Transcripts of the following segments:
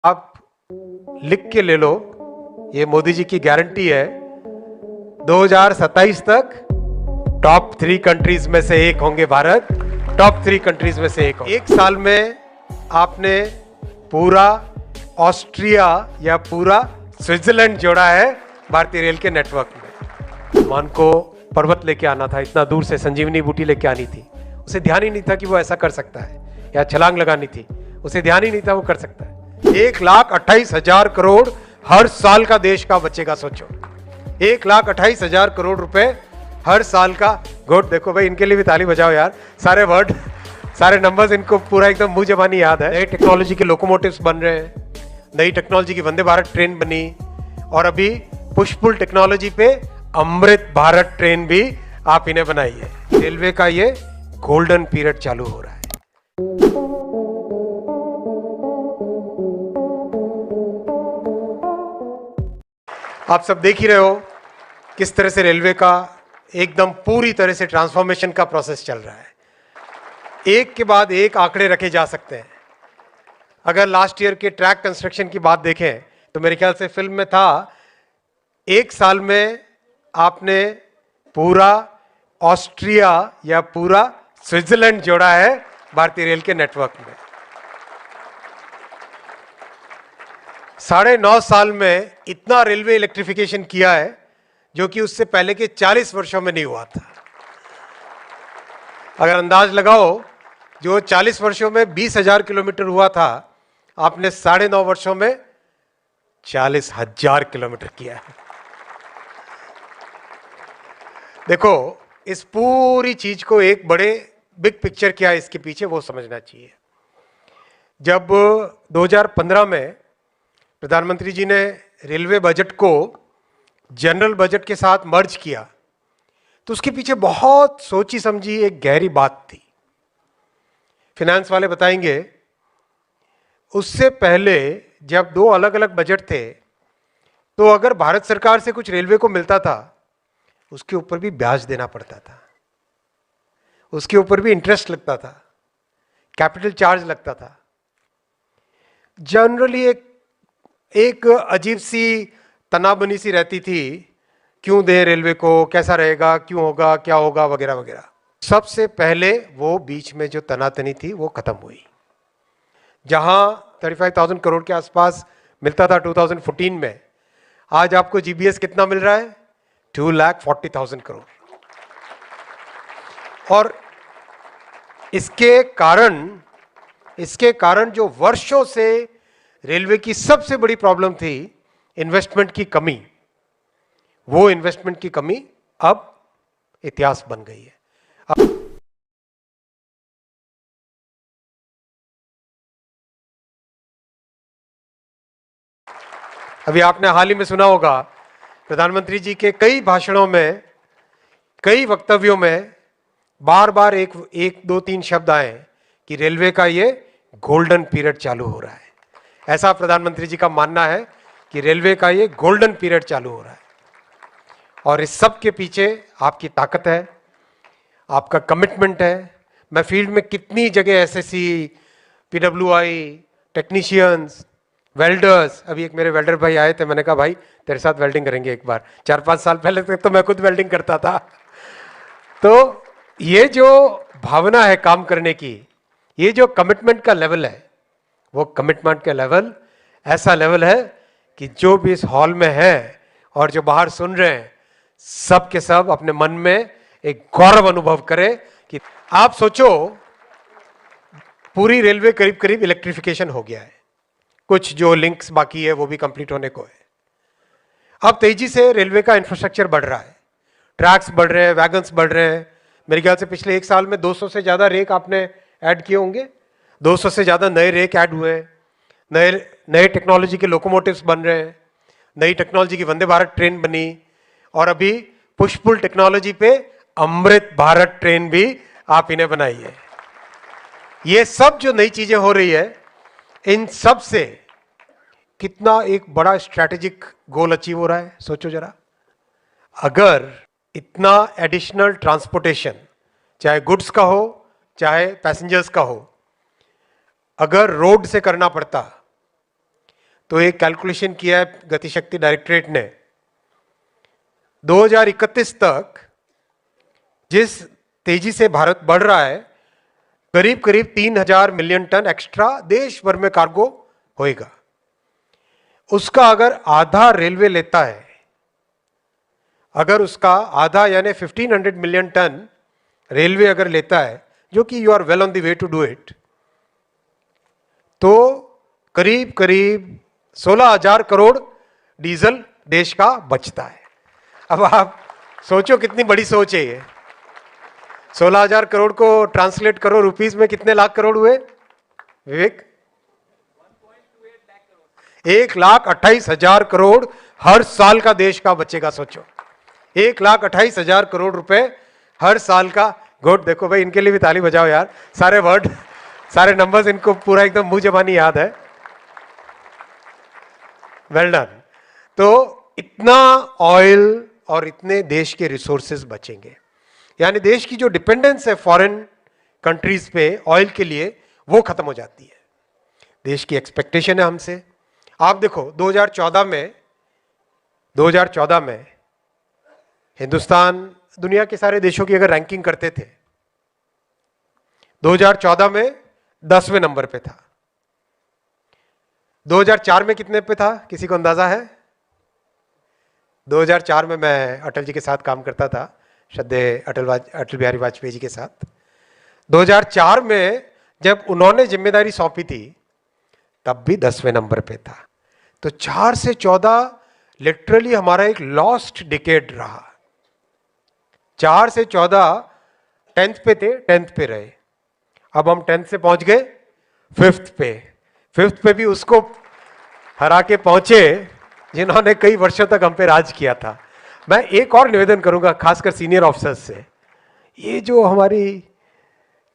आप लिख के ले लो, ये मोदी जी की गारंटी है 2027 तक टॉप 3 कंट्रीज में से एक होंगे भारत, टॉप 3 कंट्रीज में से एक होंगे। एक साल में आपने पूरा ऑस्ट्रिया या पूरा स्विट्जरलैंड जोड़ा है भारतीय रेल के नेटवर्क में। मान को पर्वत लेके आना था, इतना दूर से संजीवनी बूटी लेके आनी थी, उसे ध्यान ही नहीं था कि वो ऐसा कर सकता है, या छलांग लगानी थी, उसे ध्यान ही नहीं था वो कर सकता है। 1,28,000 करोड़ हर साल का देश का बचेगा। सोचो, 1,28,000 करोड़ रुपए हर साल का। गुड, देखो भाई, इनके लिए भी ताली बजाओ यार। सारे वर्ड, सारे नंबर्स इनको पूरा एकदम मुंह जबानी याद है। नई टेक्नोलॉजी के लोकोमोटिव्स बन रहे हैं, नई टेक्नोलॉजी की वंदे भारत ट्रेन बनी, और अभी पुश पुल टेक्नोलॉजी पे अमृत भारत ट्रेन भी आप इन्हें बनाइए। रेलवे का ये गोल्डन पीरियड चालू हो रहा है। आप सब देख ही रहे हो किस तरह से रेलवे का एकदम पूरी तरह से ट्रांसफॉर्मेशन का प्रोसेस चल रहा है। एक के बाद एक आंकड़े रखे जा सकते हैं। अगर लास्ट ईयर के ट्रैक कंस्ट्रक्शन की बात देखें तो मेरे ख्याल से फिल्म में था, एक साल में आपने पूरा ऑस्ट्रिया या पूरा स्विट्जरलैंड जोड़ा है भारतीय रेल के नेटवर्क में। 9.5 साल में इतना रेलवे इलेक्ट्रिफिकेशन किया है जो कि उससे पहले के 40 वर्षों में नहीं हुआ था। अगर अंदाज लगाओ, जो 40 वर्षों में 20,000 किलोमीटर हुआ था, आपने 9.5 वर्षों में 40,000 किलोमीटर किया है। देखो, इस पूरी चीज को एक बड़े बिग पिक्चर क्या है इसके पीछे, वो समझना चाहिए। जब 2015 में प्रधानमंत्री जी ने रेलवे बजट को जनरल बजट के साथ मर्ज किया, तो उसके पीछे बहुत सोची समझी एक गहरी बात थी। फिनेंस वाले बताएंगे, उससे पहले जब 2 अलग अलग बजट थे, तो अगर भारत सरकार से कुछ रेलवे को मिलता था, उसके ऊपर भी ब्याज देना पड़ता था, उसके ऊपर भी इंटरेस्ट लगता था, कैपिटल चार्ज लगता था। जनरली एक अजीब सी तनाबनी सी रहती थी, क्यों दें रेलवे को, कैसा रहेगा, क्यों होगा, क्या होगा, वगैरह वगैरह। सबसे पहले वो बीच में जो तनातनी थी वो खत्म हुई। जहां 35,000 करोड़ के आसपास मिलता था 2014 में, आज आपको जीबीएस कितना मिल रहा है? 2,40,000 करोड़। और इसके कारण जो वर्षों से रेलवे की सबसे बड़ी प्रॉब्लम थी, इन्वेस्टमेंट की कमी, वो इन्वेस्टमेंट की कमी अब इतिहास बन गई है। अभी आपने हाल ही में सुना होगा, प्रधानमंत्री जी के कई भाषणों में, कई वक्तव्यों में बार बार एक दो तीन शब्द आए कि रेलवे का ये गोल्डन पीरियड चालू हो रहा है। ऐसा प्रधानमंत्री जी का मानना है कि रेलवे का ये गोल्डन पीरियड चालू हो रहा है। और इस सब के पीछे आपकी ताकत है, आपका कमिटमेंट है। मैं फील्ड में कितनी जगह एसएससी, पीडब्ल्यूआई, टेक्नीशियंस, वेल्डर्स, अभी एक मेरे वेल्डर भाई आए थे, मैंने कहा भाई तेरे साथ वेल्डिंग करेंगे एक बार। 4-5 साल पहले तक तो मैं खुद वेल्डिंग करता था। तो ये जो भावना है काम करने की, ये जो कमिटमेंट का लेवल है, वो कमिटमेंट का लेवल ऐसा लेवल है कि जो भी इस हॉल में है और जो बाहर सुन रहे हैं, सब के सब अपने मन में एक गौरव अनुभव करें कि आप सोचो, पूरी रेलवे करीब करीब इलेक्ट्रिफिकेशन हो गया है, कुछ जो लिंक्स बाकी है वो भी कंप्लीट होने को है। अब तेजी से रेलवे का इंफ्रास्ट्रक्चर बढ़ रहा है, ट्रैक्स बढ़ रहे हैं, वैगन्स बढ़ रहे हैं। मेरे ख्याल से पिछले 1 साल में 200 से ज्यादा रेक आपने ऐड किए होंगे, 200 से ज्यादा नए रेक ऐड हुए हैं, नए टेक्नोलॉजी के लोकोमोटिव्स बन रहे हैं, नई टेक्नोलॉजी की वंदे भारत ट्रेन बनी, और अभी पुश पुल टेक्नोलॉजी पे अमृत भारत ट्रेन भी आप इन्हें बनाइए। ये सब जो नई चीजें हो रही है, इन सब से कितना एक बड़ा स्ट्रैटेजिक गोल अचीव हो रहा है, सोचो जरा। अगर इतना एडिशनल ट्रांसपोर्टेशन, चाहे गुड्स का हो चाहे पैसेंजर्स का हो, अगर रोड से करना पड़ता तो एक कैलकुलेशन किया है गतिशक्ति डायरेक्टरेट ने, 2031 तक जिस तेजी से भारत बढ़ रहा है, करीब करीब 3000 मिलियन टन एक्स्ट्रा देश भर में कार्गो होएगा। उसका अगर आधा रेलवे लेता है, अगर उसका आधा यानी 1500 मिलियन टन रेलवे अगर लेता है, जो कि you are well on the way to do it, तो करीब करीब 16,000 करोड़ डीजल देश का बचता है। अब आप सोचो कितनी बड़ी सोच है ये। 16,000 करोड़ को ट्रांसलेट करो रुपीस में, कितने लाख करोड़ हुए विवेक? 1,28,000 करोड़ हर साल का देश का बचेगा। सोचो 1,28,000 करोड़ रुपए हर साल का। गुड, देखो भाई, इनके लिए भी ताली बजाओ यार। सारे वर्ड, सारे नंबर्स इनको पूरा एकदम मुंह जबानी याद है। Well done. तो इतना ऑयल और इतने देश के रिसोर्सेज बचेंगे, यानी देश की जो डिपेंडेंस है फॉरेन कंट्रीज पे ऑयल के लिए, वो खत्म हो जाती है। देश की एक्सपेक्टेशन है हमसे। आप देखो 2014 में हिंदुस्तान दुनिया के सारे देशों की अगर रैंकिंग करते थे, 2014 में 10वें नंबर पे था। 2004 में कितने पे था, किसी को अंदाजा है? 2004 में मैं अटल जी के साथ काम करता था, श्रद्धेय अटल बिहारी वाजपेयी जी के साथ। 2004 में जब उन्होंने जिम्मेदारी सौंपी थी, तब भी 10वें नंबर पे था। तो 4 से 14 लिटरली हमारा एक लॉस्ट डिकेड रहा। 4 से 14 10th पे थे, 10th पे रहे। अब हम 10th से पहुंच गए 5th पे। 5th पे भी उसको हरा के पहुंचे जिन्होंने कई वर्षों तक हम पे राज किया था। मैं एक और निवेदन करूंगा खासकर सीनियर ऑफिसर्स से, ये जो हमारी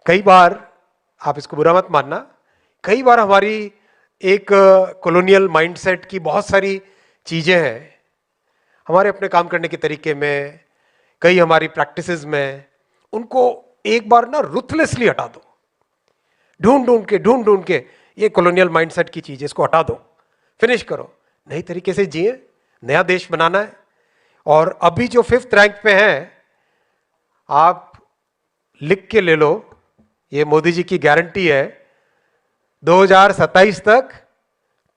कई बार, आप इसको बुरा मत मानना, कई बार हमारी एक कॉलोनियल माइंडसेट की बहुत सारी चीजें हैं हमारे अपने काम करने के तरीके में, कई हमारी प्रैक्टिसेस में, उनको एक बार ना रुथलेसली हटा दो। ढूंढ ढूंढ के ये कॉलोनियल माइंडसेट की चीज, इसको हटा दो, फिनिश करो, नई तरीके से जिए, नया देश बनाना है। और अभी जो 5th रैंक पे हैं, आप लिख के ले लो, ये मोदी जी की गारंटी है, 2027 तक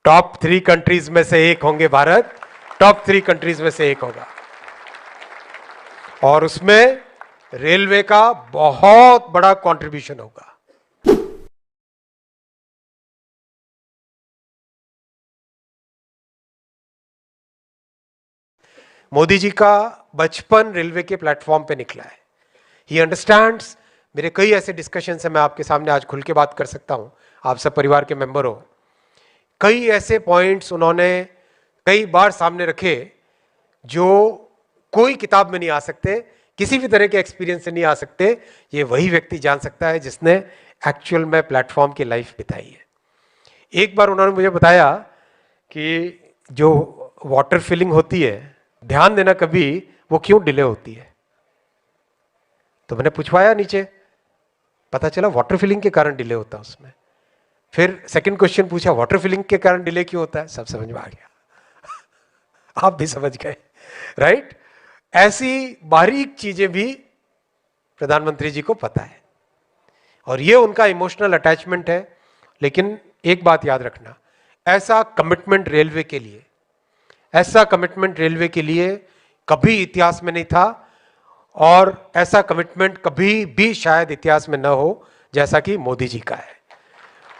टॉप 3 कंट्रीज में से एक होंगे भारत, टॉप 3 कंट्रीज में से एक होगा। और उसमें रेलवे का बहुत बड़ा कंट्रीब्यूशन होगा। मोदी जी का बचपन रेलवे के प्लेटफॉर्म पे निकला है। He understands. मेरे कई ऐसे डिस्कशन है, मैं आपके सामने आज खुल के बात कर सकता हूं, आप सब परिवार के मेंबर हो। कई ऐसे पॉइंट्स उन्होंने कई बार सामने रखे जो कोई किताब में नहीं आ सकते, किसी भी तरह के एक्सपीरियंस से नहीं आ सकते। ये वही व्यक्ति जान सकता है जिसने एक्चुअल में प्लेटफॉर्म की लाइफ बिताई है। एक बार उन्होंने मुझे बताया कि जो वाटर फिलिंग होती है, ध्यान देना कभी, वो क्यों डिले होती है। तो मैंने पूछवाया नीचे, पता चला वाटर फिलिंग के कारण डिले होता है उसमें। फिर सेकंड क्वेश्चन पूछा, वाटर फिलिंग के कारण डिले क्यों होता है, सब समझ में आ गया। आप भी समझ गए, राइट? ऐसी बारीक चीजें भी प्रधानमंत्री जी को पता है, और ये उनका इमोशनल अटैचमेंट है। लेकिन एक बात याद रखना, ऐसा कमिटमेंट रेलवे के लिए, ऐसा कमिटमेंट रेलवे के लिए कभी इतिहास में नहीं था, और ऐसा कमिटमेंट कभी भी शायद इतिहास में न हो जैसा कि मोदी जी का है।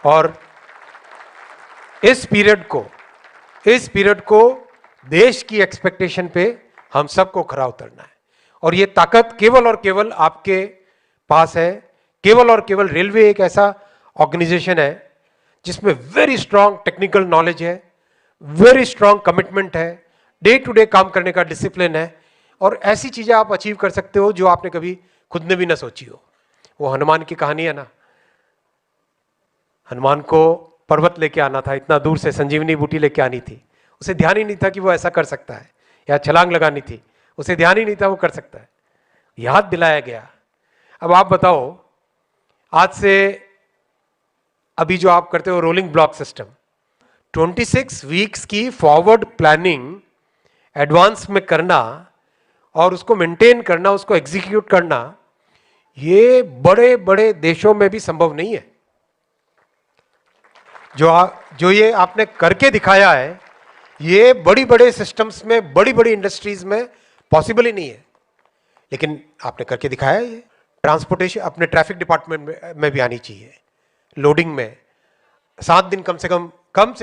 और इस पीरियड को देश की एक्सपेक्टेशन पे हम सबको खरा उतरना है। और ये ताकत केवल और केवल आपके पास है। केवल और केवल रेलवे एक ऐसा ऑर्गेनाइजेशन है जिसमें वेरी स्ट्रांग टेक्निकल नॉलेज है, वेरी स्ट्रांग कमिटमेंट है, डे टू डे काम करने का डिसिप्लिन है, और ऐसी चीजें आप अचीव कर सकते हो जो आपने कभी खुद ने भी ना सोची हो। वो हनुमान की कहानी है ना, हनुमान को पर्वत लेके आना था, इतना दूर से संजीवनी बूटी लेके आनी थी, उसे ध्यान ही नहीं था कि वो ऐसा कर सकता है, या छलांग लगानी थी, उसे ध्यान ही नहीं था वो कर सकता है, याद दिलाया गया। अब आप बताओ, आज से अभी जो आप करते हो रोलिंग ब्लॉक सिस्टम, 26 वीक्स की फॉरवर्ड प्लानिंग एडवांस में करना और उसको मेंटेन करना, उसको एग्जीक्यूट करना, ये बड़े बड़े देशों में भी संभव नहीं है। जो ये आपने करके दिखाया है, ये बड़ी बड़े सिस्टम्स में, बड़ी बड़ी इंडस्ट्रीज में पॉसिबल ही नहीं है, लेकिन आपने करके दिखाया है। ये ट्रांसपोर्टेशन अपने ट्रैफिक डिपार्टमेंट में भी आनी चाहिए। लोडिंग में 7 दिन कम से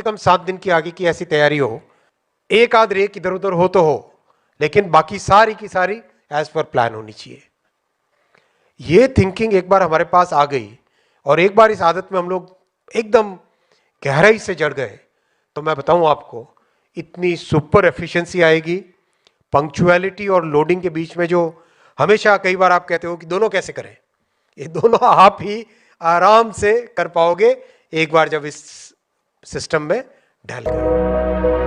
कम 7 दिन की आगे की ऐसी तैयारी हो, एक आध रेक इधर उधर हो तो हो, लेकिन बाकी सारी की सारी एज पर प्लान होनी चाहिए। ये थिंकिंग एक बार हमारे पास आ गई और एक बार इस आदत में हम लोग एकदम गहराई से जड़ गए, तो मैं बताऊं आपको, इतनी सुपर एफिशिएंसी आएगी। पंक्चुअलिटी और लोडिंग के बीच में जो हमेशा कई बार आप कहते हो कि दोनों कैसे करें, ये दोनों आप ही आराम से कर पाओगे एक बार जब इस सिस्टम में ढल गए।